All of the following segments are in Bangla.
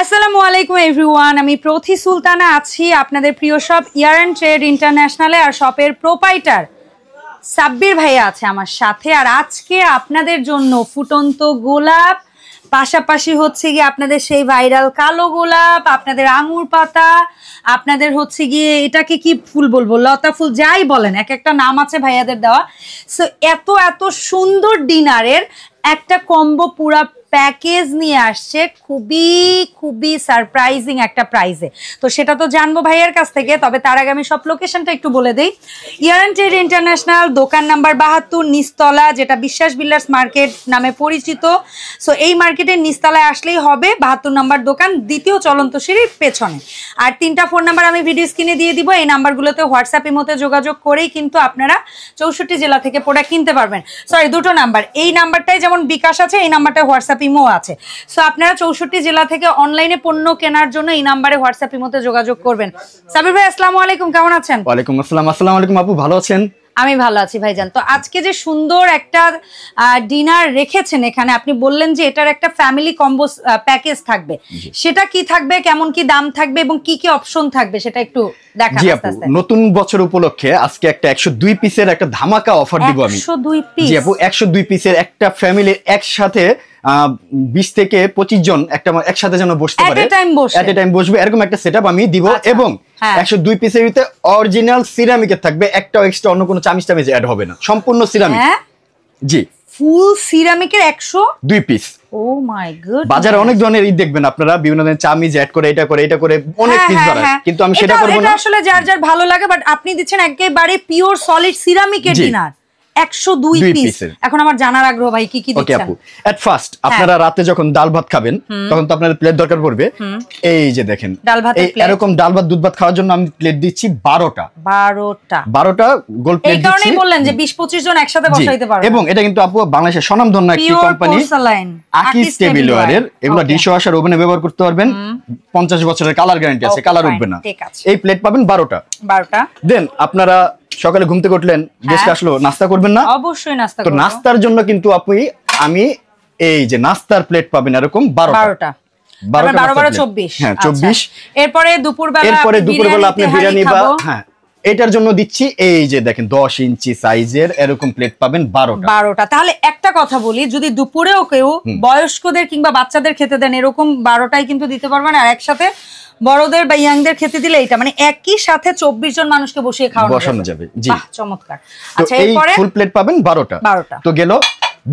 আসসালামু আলাইকুম এভরিওয়ান, আমি প্রথি সুলতানা আছি আপনাদের প্রিয় শপ ইয়ার এন্ড ট্রেড ইন্টারন্যাশনালে। আর শপের প্রোপাইটার সাব্বির ভাইয়া আছে আমার সাথে। আর আজকে আপনাদের জন্য ফুটন্ত গোলাপ, পাশাপাশি হচ্ছে গিয়ে আপনাদের সেই ভাইরাল কালো গোলাপ, আপনাদের আঙুর পাতা, আপনাদের হচ্ছে গিয়ে এটাকে কি ফুল বলবো, লতা ফুল, যাই বলেন, এক একটা নাম আছে ভাইয়াদের দেওয়া। সো এত এত সুন্দর ডিনারের একটা কম্বো পুরা প্যাকেজ নিয়ে আসছে খুবই খুবই সারপ্রাইজিং একটা প্রাইজে। তো সেটা তো জানবো ভাইয়ের কাছ থেকে, তবে তার আগে আমি সব লোকেশনটা একটু বলে দিই। ইয়ার এন্ড ট্রেড ইন্টারন্যাশনাল, দোকান নাম্বার 72, নিচতলা, যেটা বিশ্বাস বিল্ডার্স মার্কেট নামে পরিচিত। সো এই মার্কেটের নিচতলায় আসলেই হবে 72 নাম্বার দোকান, দ্বিতীয় চলন্ত সিঁড়ির পেছনে। আর 3টা ফোন নাম্বার আমি ভিডিও স্ক্রিনে দিয়ে দিব। এই নাম্বারগুলোতে হোয়াটসঅ্যাপ ইমোতে যোগাযোগ করেই কিন্তু আপনারা 64 জেলা থেকে প্রোডাক্ট কিনতে পারবেন। সরি, দুটো নাম্বার, এই নাম্বারটাই যেমন বিকাশ আছে, এই নাম্বারটায় হোয়াটসঅ্যাপ ইমো আছে। সো আপনারা 64 জেলা থেকে অনলাইনে পণ্য কেনার জন্য এই নাম্বারে হোয়াটসঅ্যাপ ইমোতে যোগাযোগ করবেন। সাবির ভাই আসসালামু আলাইকুম, কেমন আছেন? ওয়ালাইকুম আসসালাম। আসসালামু আলাইকুম আপু, ভালো আছেন? আমি ভালো আছি ভাইজান। তো আজকে যে সুন্দর একটা ডিনার রেখেছেন এখানে, আপনি বললেন যে এটার একটা ফ্যামিলি কম্বো প্যাকেজ থাকবে, সেটা কি থাকবে, কেমন কি দাম থাকবে এবং কি কি অপশন থাকবে সেটা একটু দেখান। জি আপু, নতুন বছর উপলক্ষে আজকে একটা 102 পিসের একটা ধামাকা অফার দিব আমি। 102 পিস? জি আপু, 102 পিসের একটা ফ্যামিলির একসাথে 20 থেকে 25 জন একটা একসাথে যেন বসতে পারে, এট এ টাইম বসবে, এরকম একটা সেটআপ আমি দিব। এবং 102 পিসের ভিতরে অরিজিনাল সিরামিকের থাকবে, একটাও এক্সট্রা অন্য কোনো চামিচ টামিচ অ্যাড হবে না, সম্পূর্ণ সিরামিক। জি, ফুল সিরামিকের 102 পিস। ও মাই গড, বাজারে অনেক ধরনের দেখবেন আপনারা, বিভিন্ন ধরনের চামিচ অ্যাড করে, এটা করে, এটা করে অনেক পিস বানায়, কিন্তু আমি সেটা করব না। এটা আসলে যার যার ভালো লাগে, বাট আপনি দিচ্ছেন একেবারে পিওর সলিড সিরামিকের ডিনার, 102 পিস। এখন আমার জানার আগ্রহ ভাই, কি কি দিচ্ছেন? ওকে আপু, এট ফার্স্ট আপনারা রাতে যখন ডাল ভাত খাবেন তখন তো আপনাদের প্লেট দরকার পড়বে। এই যে দেখেন ডাল ভাতের প্লেট, এরকম ডাল ভাত দুধ ভাত খাওয়ার জন্য আমি প্লেট দিচ্ছি 12টা গোল প্লেট দিচ্ছি। এই কারণেই বললেন যে 20-25 জন একসাথে বসাইতে পারবে। এবং এটা কিন্তু আপু বাংলাদেশের স্বনামধন্য একটি কোম্পানি আকিস টেবিলওয়্যারের, এগুলো ডিশ ওয়াশার ওভেনে ব্যবহার করতে পারবেন, 50 বছরের কালার গ্যারান্টি আছে, কালার উঠবে না। এই প্লেট পাবেন 12টা। দেন আপনারা সকালে ঘুম থেকে উঠলেন, গেস্ট আসলো, নাস্তা করবেন না? অবশ্যই নাস্তা করব। তো নাস্তার জন্য কিন্তু আমি এই যে নাস্তার প্লেট পাবেন এরকম 12টা। 12-12-24। হ্যাঁ 24। এরপরে দুপুরবেলা আপনি বিরিয়ানি বা হ্যাঁ এটার জন্য দিচ্ছি। এই যে দেখেন 10 ইঞ্চি সাইজের এরকম প্লেট পাবেন 12টা। তাহলে একটা কথা বলি, যদি দুপুরেও কেউ বয়স্কদের কিংবা বাচ্চাদের খেতে দেন, এরকম 12টাই কিন্তু দিতে পারবেন। আর একসাথে বড়দের বা ইয়াংদের খেতে দিলে এটা মানে একই সাথে 24 জন মানুষকে বসিয়ে খাওয়ানো যাবে। জি, চমৎকার। আচ্ছা, এরপরে ফুল প্লেট পাবেন 12টা। তো গেল।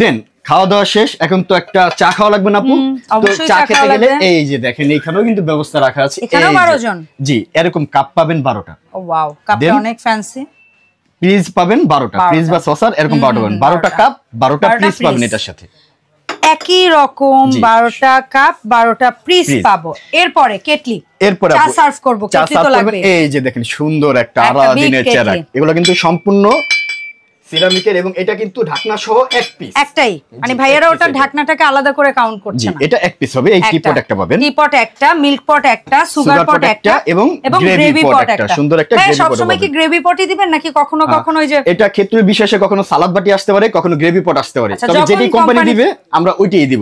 দেন খাওয়া দাওয়া শেষ, এখন তো একটা চা খাওয়া লাগবে না আপু? তো চা খেতে গেলে এই যে দেখেন এখানেও কিন্তু ব্যবস্থা রাখা আছে। এখানেও 12 জন? জি, এরকম কাপ পাবেন 12টা। ওয়াও, কাপটা অনেক ফ্যান্সি। প্লিজ পাবেন 12টা, প্লিজ বা সসার এরকম 12টা পাবেন, 12টা কাপ 12টা প্লিজ পাবেন এটার সাথে। একই রকম 12টা কাপ 12টা পিস পাবো। এরপরে কেটলি, এরপরে চা সার্ভ করব, কেটলি তো লাগবে। এই যে দেখেন সুন্দর একটা আলাদিনের চেরাক, এগুলো কিন্তু সম্পূর্ণ সিরামিকের এবং এটা কিন্তু ঢাকনা সহ এক পিস, একটাই। মানে ভাইয়ারা ওটা ঢাকনাটাকে আলাদা করে কাউন্ট করছে না। এটা এক পিস হবে। এই টিপট একটা পাবেন, টিপট একটা, মিল্ক পট একটা, সুগার পট একটা এবং গ্রেভি পট একটা। সুন্দর একটা গ্রেভি পট। সব সময় কি গ্রেভি পটই দিবেন নাকি কখনো কখনো ওই যে এটা ক্ষেত্র বিশেষে কখনো সালাদ বাটি আসতে পারে, কখনো গ্রেভি পট আসতে পারে, তবে যেটি কোম্পানি দিবে আমরা ওইটাই দিব।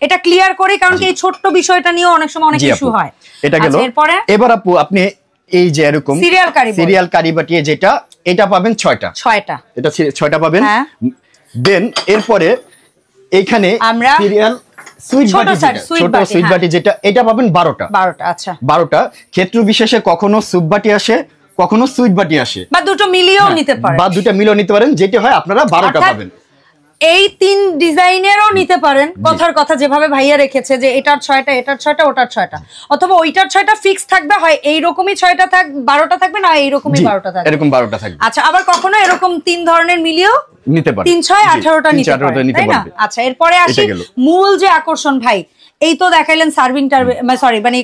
এটা ক্লিয়ার করি, কারণ কি এই ছোট্ট বিষয়টা নিয়ে অনেক সময় অনেক ইস্যু হয়। এটা গেল। এবার আপু আপনি এই যে এরকম সিরিয়াল কারি বাটি, যেটা এটা পাবেন 6টা। এটা 6টা পাবেন। দেন এরপরে এইখানে সিরিয়াল সুইট বাটি, ছোট সুইট বাটি যেটা, এটা পাবেন 12টা। আচ্ছা, 12টা। ক্ষেত্র বিশেষে কখনো সুপ বাটি আসে, কখনো সুইট বাটি আসে, বা দুটো মিলিয়েও নিতে পারেন, যেটা হয় আপনারা 12টা পাবেন। এই 3 ডিজাইনেরও নিতে পারেন। কথার কথা যেভাবে ভাইয়া রেখেছে যে এটার 6টা, এটার 6টা, ওটার 6টা, অথবা ওইটার 6টা ফিক্স থাকবে, হয় এইরকমই 6টা 12টা থাকবে, না এইরকমই 12টা থাকবে, এরকম 12টা থাকবে। আচ্ছা, আবার কখনো এরকম 3 ধরনের মিলিয়েও নিতে পারেন, 3, 6, 18টা নিতে পারেন, তাই না? আচ্ছা, এরপরে আসি মূল যে আকর্ষণ ভাই, এই তো দেখাইলেন সার্ভিং সরি মানে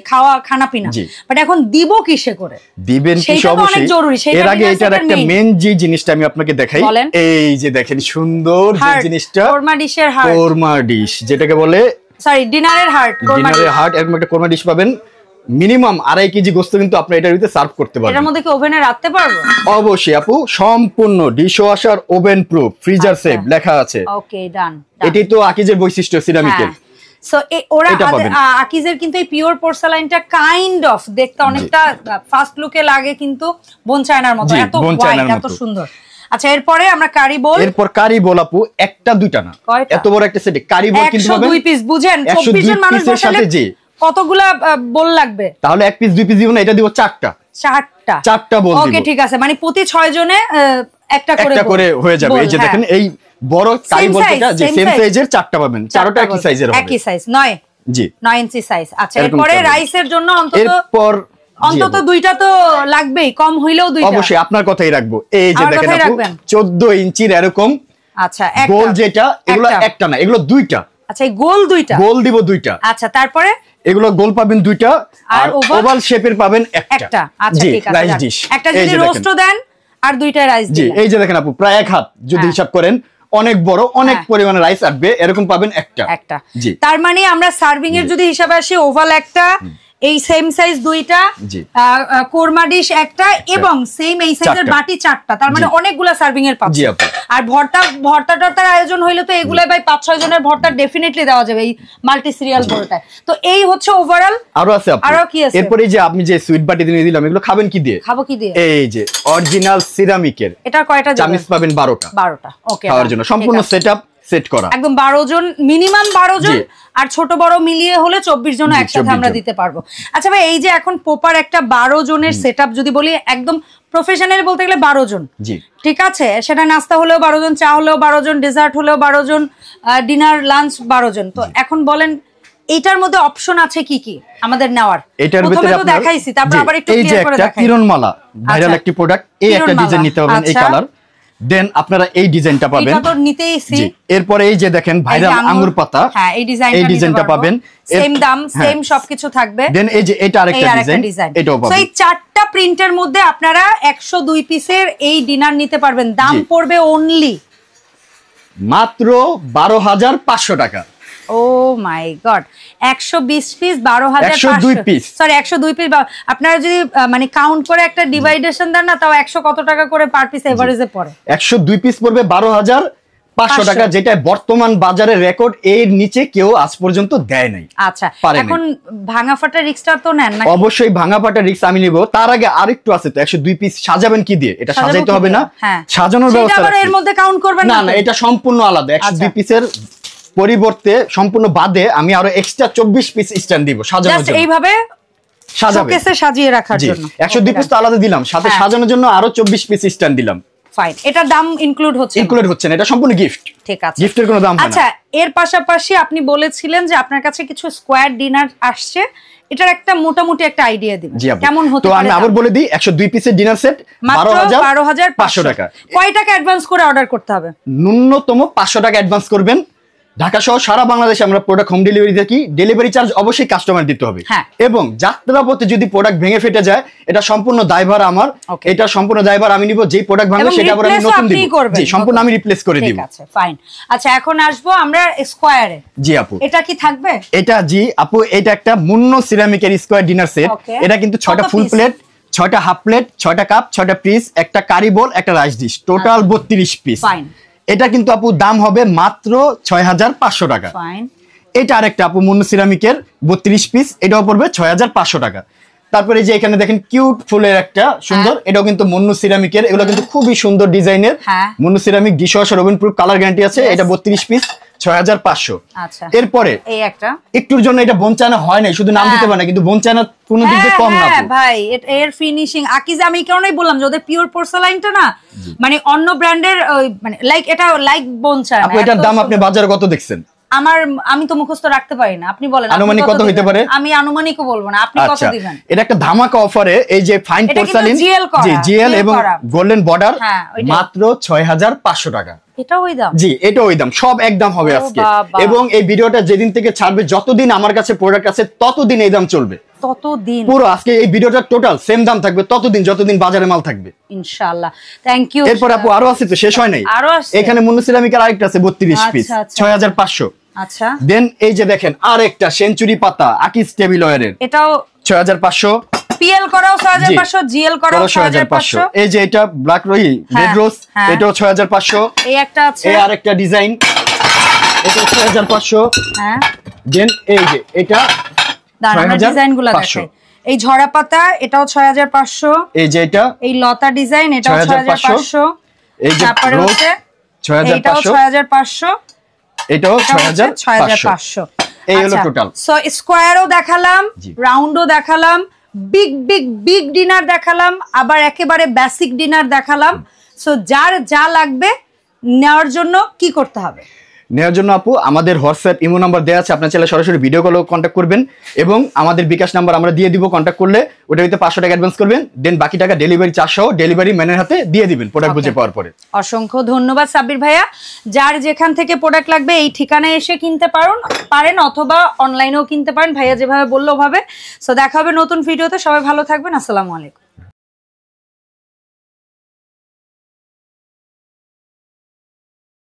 খানা পিনা, বাট এখন দিব কিসে করে দিবেন কি অবশ্যই জরুরি। এর আগে এটার একটা মেইন যে জিনিসটা আমি আপনাকে দেখাই। এই যে দেখেন সুন্দর যে জিনিসটা, কোরমা ডিশের হার্ট, কোরমা ডিশ যেটাকে বলে, সরি ডিনারের হার্ট, এরকম একটা কোরমা ডিশ পাবেন। মিনিমাম 2.5 কেজি গোশত কিন্তু আপনি এটার ভিতরে সার্ভ করতে পারবেন। এটার মধ্যে কি ওভেনে রাখতে পারবো? অবশ্যই আপু, সম্পূর্ণ dish washer oven proof, freezer safe লেখা আছে। ওকে, ডান। এটাই তো আকিজের বৈশিষ্ট্য সিরামিকের। সো ওরা আকিজের কিন্তু এই পিওর পোর্সেলাইনটা কাইন্ড অফ দেখতে অনেকটা ফার্স্ট লুকে লাগে, কিন্তু বোন চায়নার মতো, এত হোয়াইট, এত সুন্দর। আচ্ছা, এরপরে আমরা কারি বোল। এরপর কারি বোল আপু একটা দুইটা না, এত বড় একটা সেট কারি বোল কিন্তু পাবেন 102 পিস। বুঝেন 24 জন মানুষ বসালে কতগুলা বোল লাগবে? তাহলে এক পিস দুই পিস দিব না, এটা দিব চারটা বোল দিব। ওকে ঠিক আছে, মানে প্রতি 6 জনে একটা করে হয়ে যাবে। এই যে দেখেন এই বড় কারি বোলটা যে সেম সাইজের চারটা পাবেন, চারটা একই সাইজের হবে, একই সাইজ 9 জি 9 ইঞ্চি সাইজ। আচ্ছা, এরপরে রাইসের জন্য অন্তত দুইটা তো লাগবেই, কম হইলেও দুইটা। অবশ্যই আপনার কথাই রাখবো। এই যে দেখেন আপু 14 ইঞ্চির এরকম আচ্ছা গোল, যেটা এগুলো একটা না, এগুলো দুইটা। আচ্ছা, এই গোল দুইটা, গোল দিব দুইটা। আচ্ছা, তারপরে এগুলো গোল পাবেন দুইটা, আর ওভাল শেপের পাবেন একটা। আচ্ছা ঠিক আছে, রাইস ডিশ একটা যদি রোস্টও দেন আর দুইটা রাইস দিন। জি, এই যে দেখেন আপু প্রায় এক হাত যদি হিসাব করেন, অনেক বড়, অনেক পরিমাণে রাইস আসবে, এরকম পাবেন একটা। জি, তার মানে আমরা সার্ভিং এর যদি হিসাবে আসি, ওভাল একটা, এই সেম সাইজ দুইটা, কোরমা ডিশ একটা, এবং সেম এই সাইজের বাটি চারটা, তার মানে অনেকগুলা সার্ভিং এর পাচ্ছি। আর ভর্তাটার আয়োজন হইলে তো এগুলাই ভাই 5-6 জনের ভর্তা ডেফিনেটলি দেওয়া যাবে এই মাল্টি সিরিয়াল ভর্তায়। তো এই হচ্ছে ওভারঅল। আরো আছে আপু, আরো কি আছে? এরপরে যে আপনি যে সুইট বাটি দিয়ে দিলাম, এগুলো খাবেন কি দিয়ে? খাবো কি দিয়ে? এই যে অরিজিনাল সিরামিকের, এটা কয়টা চামচ পাবেন? 12টা। ওকে, খাওয়ার জন্য সম্পূর্ণ সেটআপ সেট করা, একদম 12 জন মিনিমাম, 12 জন, আর ছোট বড় মিলিয়ে হলে 24 জন একসাথে আমরা দিতে পারবো। আচ্ছা ভাই, এই যে এখন পোপার একটা 12 জনের সেটআপ যদি বলি, একদম প্রফেশনাল বলতে গেলে 12 জন, জি ঠিক আছে, সেটা নাস্তা হলেও 12 জন, চা হলেও 12 জন, ডেজার্ট হলেও 12 জন, ডিনার লাঞ্চ 12 জন। তো এখন বলেন এইটার মধ্যে অপশন আছে কি কি আমাদের নেওয়ার? এটার ভিতরে তো দেখাইছি, তারপর আবার একটু ক্লিয়ার করে দেখাই। কিরণমালা ভাইরাল একটি প্রোডাক্ট, এই একটা ডিজাইন নিতে পারবেন, এই কালার, দেন আপনারা এই ডিজাইনটা পাবেন। এটা তো নিতেইছি। এরপরে এই যে দেখেন ভাইরাল আঙ্গুর পাতা, হ্যাঁ এই ডিজাইনটা পাবেন, সেম দাম, সেম সবকিছু থাকবে। দেন এই যে এটা আরেকটা ডিজাইন, এটাও পাবেন। সো এই চারটা প্রিন্টের মধ্যে আপনারা 102 পিসের এই ডিনার নিতে পারবেন। দাম পড়বে অনলি মাত্র 12,500 টাকা। ও মাই গড, 120 পিস 12,500, সরি 102 পিস। আপনারা যদি মানে কাউন্ট করে একটা ডিভাইডেশন দেন না, তাও 100 কত টাকা করে পার পিস এভারেজে পড়ে? 102 পিস পড়বে 12,500 টাকা, যেটা বর্তমান বাজারে রেকর্ড, এর নিচে কেউ আজ পর্যন্ত দেয় নাই। আচ্ছা, এখন ভাঙা ফাটা রিস্কটা তো নেন না? অবশ্যই ভাঙা ফাটা রিস্ক আমি নিব। তার আগে আরেকটু আছে তো, 102 পিস সাজাবেন কি দিয়ে? এটা সাজাইতে হবে না, সাজানোর ব্যবস্থা আছে, এর মধ্যে কাউন্ট করবেন না? না, এটা সম্পূর্ণ আলাদা। 102 পিসের পরিবর্তে সম্পূর্ণ বাদে আমি আরো এক্সট্রা 24 পিস স্ট্যান্ড দিব সাজানোর জন্য, এইভাবে শোকেসে সাজিয়ে রাখার জন্য। 102 পিস তো আলাদা দিলাম, সাথে সাজানোর জন্য আরো 24 পিস স্ট্যান্ড দিলাম। ফাইন, এটা দাম ইনক্লুড হচ্ছে না, এটা সম্পূর্ণ গিফট। ঠিক আছে, গিফটের কোনো দাম হয় না। আচ্ছা, এর পাশাপাশি আপনি বলেছিলেন যে আপনার কাছে কিছু স্কয়ার ডিনার আসছে, এটার একটা মোটামুটি একটা আইডিয়া দিবেন কেমন হতে পারে? তো আমি আবার বলে দিই, 102 পিসের ডিনার সেট 12,500 টাকা। কয় টাকা অ্যাডভান্স করে অর্ডার করতে হবে? ন্যূনতম 500 টাকা অ্যাডভান্স করবেন। ঢাকা সহ সারা বাংলাদেশে আমরা প্রোডাক্ট হোম ডেলিভারি থাকি, ডেলিভারি চার্জ অবশ্যই কাস্টমার দিতে হবে, এবং যাত্রাপথে যদি প্রোডাক্ট ভেঙে ফেটে যায়, এটা সম্পূর্ণ দায়ভার আমার, এটা সম্পূর্ণ দায়ভার আমি নিব। যেই প্রোডাক্ট ভাঙবে সেটা আবার আমি নতুন দিব, জি সম্পূর্ণ আমি রিপ্লেস করে দিব। ঠিক আছে, ফাইন। আচ্ছা, এখন আসবো আমরা স্কয়ারে। জি আপু, এটা কি থাকবে? এটা জি আপু, এটা একটা মুন্নো সিরামিকের স্কয়ার ডিনার সেট। এটা কিন্তু 6টা ফুল প্লেট, 6টা হাফ প্লেট, 6টা কাপ, 6টা পিস, একটা কারি বোল, একটা rice dish, total 32 piece. Fine. এটা কিন্তু আপু দাম হবে মাত্র 6,500 টাকা। এটা আরেকটা আপু মুন্নো সিরামিকের 32 পিস, এটাও পড়বে 6,500 টাকা। তারপরে যে এখানে দেখেন কিউট ফুলের একটা সুন্দর, এটাও কিন্তু মুন্নো সিরামিকের, এগুলো কিন্তু খুবই সুন্দর ডিজাইনের। Monno ceramic, dishwasher, oven proof, colour guarantee আছে। এটা 32 পিস, 6,500। এরপরে এই একটা একটুর জন্য এটা বোনচায়না হয় নাই, শুধু নাম দিতে পারে না, কিন্তু বোনচায়না কোনো দিক দিয়ে কম না ভাই। এর ফিনিশিং আকিজা, আমি কারণেই বললাম যে ওদের পিওর পোর্সেলাইনটা না, মানে অন্য ব্র্যান্ডের, মানে লাইক এটা লাইক বোনচায়না। আপু এটার দাম আপনি বাজারে কত দেখছেন? আমি তো মুখস্থ রাখতে পারি না, আপনি বলেন আনুমানিক কত হতে পারে? আমি আনুমানিকও বলবো না, আপনি কত দিবেন? এটা একটা ধামাকা অফারে, এই যে ফাইন পোর্সেলিন, জি জিএল এবং গোল্ডেন বর্ডার, মাত্র 6,500 টাকা। এটা ওই দাম? জি, এটা ওই দাম, সব একদম হবে আজকে। এবং এই ভিডিওটা যেদিন থেকে ছাড়বে, যতদিন আমার কাছে প্রোডাক্ট আছে ততদিন এই দাম চলবে, ততদিন পুরো আজকে এই ভিডিওটা টোটাল সেম দাম থাকবে ততদিন যতদিন বাজারে মাল থাকবে ইনশাআল্লাহ। Thank you. এরপর আপু আরো আছে, তো শেষ হয় নাই, এখানে মুন্নো সিরামিকের আরেকটা আছে 32 পিস, 6,500। আচ্ছা, দেন এই যে দেখেন আরেকটা সেঞ্চুরি পাতা আকিজ টেবিল ওয়্যারের, এটাও 6,500। পিএল করাও 6,500, জিএল করাও 6,500। এই যে এটা ব্ল্যাক রেড রোজ, এটাও 6,500। এই একটা আছে, এই আরেকটা ডিজাইন, এটা 6,500। হ্যাঁ, দেন এই যে এটা দাঁড়ানো ডিজাইনগুলো দেখেন, এই ঝরা পাতা এটাও 6500, এই যে এটা এই লতা ডিজাইন এটাও 6500, এই যে তারপরে হচ্ছে 6500, এটাও 6500। এই হলো টোটাল। সো স্কয়ারও দেখালাম, রাউন্ডও দেখালাম, বিগ বিগ বিগ ডিনার দেখালাম, আবার একেবারে বেসিক ডিনার দেখালাম। সো যার যা লাগবে নেওয়ার জন্য কি করতে হবে? নেওয়ার জন্য আপু আমাদের হোয়াটসঅ্যাপ ইমো নাম্বার দেওয়া আছে, আপনার চাইলে সরাসরি ভিডিও কলেও কন্ট্যাক্ট করবেন, এবং আমাদের বিকাশ নাম্বার আমরা দিয়ে দিব, কন্ট্যাক্ট করলে ওটা হইতে 500 টাকা অ্যাডভান্স করবেন, দেন বাকি টাকা ডেলিভারি চার্জ সহ ডেলিভারি ম্যানের হাতে দিয়ে দিবেন প্রোডাক্ট বুঝে পাওয়ার পরে। অসংখ্য ধন্যবাদ সাব্বির ভাইয়া। যার যেখান থেকে প্রোডাক্ট লাগবে এই ঠিকানায় এসে কিনতে পারেন অথবা অনলাইনেও কিনতে পারেন, ভাইয়া যেভাবে বললো ওভাবে। সো দেখা হবে নতুন ভিডিওতে, সবাই ভালো থাকবেন, আসসালামু আলাইকুম।